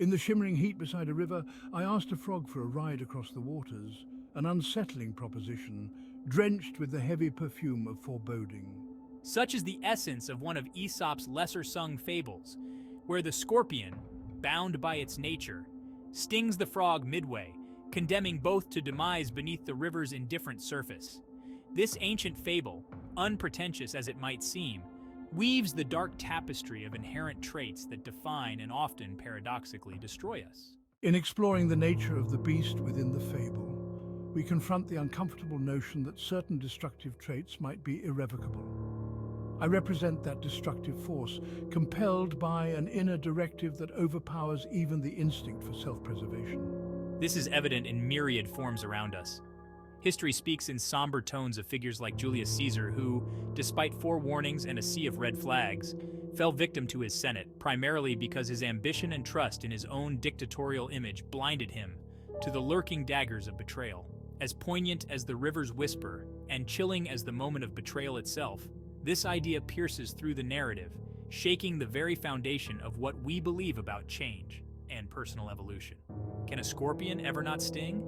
In the shimmering heat beside a river, I asked a frog for a ride across the waters, an unsettling proposition, drenched with the heavy perfume of foreboding. Such is the essence of one of Aesop's lesser-sung fables, where the scorpion, bound by its nature, stings the frog midway, condemning both to demise beneath the river's indifferent surface. This ancient fable, unpretentious as it might seem, weaves the dark tapestry of inherent traits that define and often paradoxically destroy us. In exploring the nature of the beast within the fable, we confront the uncomfortable notion that certain destructive traits might be irrevocable. I represent that destructive force, compelled by an inner directive that overpowers even the instinct for self-preservation. This is evident in myriad forms around us. History speaks in somber tones of figures like Julius Caesar, who, despite forewarnings and a sea of red flags, fell victim to his Senate, primarily because his ambition and trust in his own dictatorial image blinded him to the lurking daggers of betrayal. As poignant as the river's whisper, and chilling as the moment of betrayal itself, this idea pierces through the narrative, shaking the very foundation of what we believe about change and personal evolution. Can a scorpion ever not sting?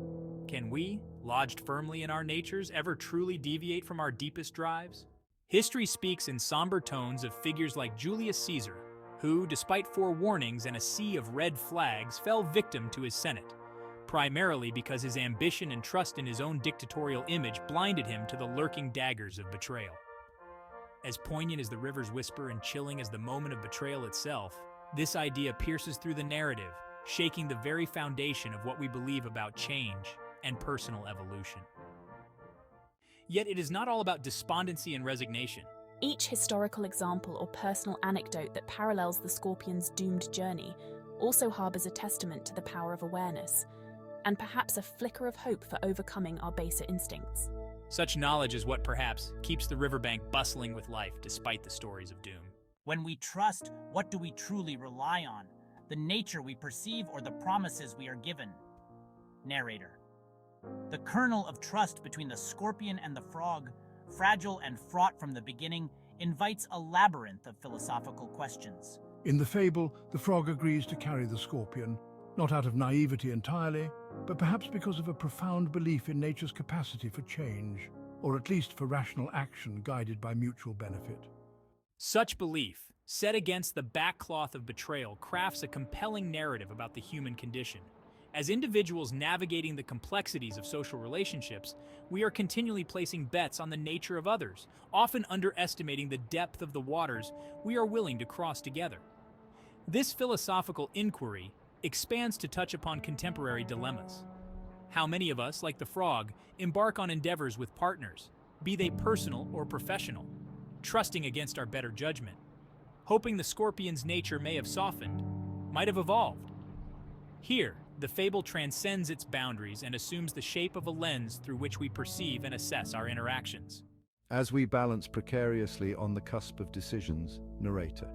Can we, lodged firmly in our natures, ever truly deviate from our deepest drives? History speaks in somber tones of figures like Julius Caesar, who, despite forewarnings and a sea of red flags, fell victim to his Senate, primarily because his ambition and trust in his own dictatorial image blinded him to the lurking daggers of betrayal. As poignant as the river's whisper and chilling as the moment of betrayal itself, this idea pierces through the narrative, shaking the very foundation of what we believe about change and personal evolution. Yet it is not all about despondency and resignation. Each historical example or personal anecdote that parallels the scorpion's doomed journey also harbors a testament to the power of awareness, and perhaps a flicker of hope for overcoming our baser instincts. Such knowledge is what perhaps keeps the riverbank bustling with life despite the stories of doom. When we trust, what do we truly rely on? The nature we perceive or the promises we are given? Narrator. The kernel of trust between the scorpion and the frog, fragile and fraught from the beginning, invites a labyrinth of philosophical questions. In the fable, the frog agrees to carry the scorpion, not out of naivety entirely, but perhaps because of a profound belief in nature's capacity for change, or at least for rational action guided by mutual benefit. Such belief, set against the backcloth of betrayal, crafts a compelling narrative about the human condition. As individuals navigating the complexities of social relationships, we are continually placing bets on the nature of others, often underestimating the depth of the waters we are willing to cross together. This philosophical inquiry expands to touch upon contemporary dilemmas. How many of us, like the frog, embark on endeavors with partners, be they personal or professional, trusting against our better judgment, hoping the scorpion's nature may have softened, might have evolved? Here, the fable transcends its boundaries and assumes the shape of a lens through which we perceive and assess our interactions. As we balance precariously on the cusp of decisions, narrator.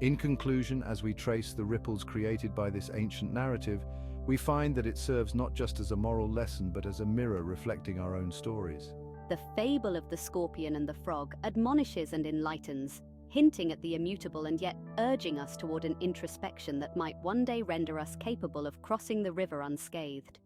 In conclusion, as we trace the ripples created by this ancient narrative, we find that it serves not just as a moral lesson but as a mirror reflecting our own stories. The fable of the scorpion and the frog admonishes and enlightens, hinting at the immutable and yet urging us toward an introspection that might one day render us capable of crossing the river unscathed.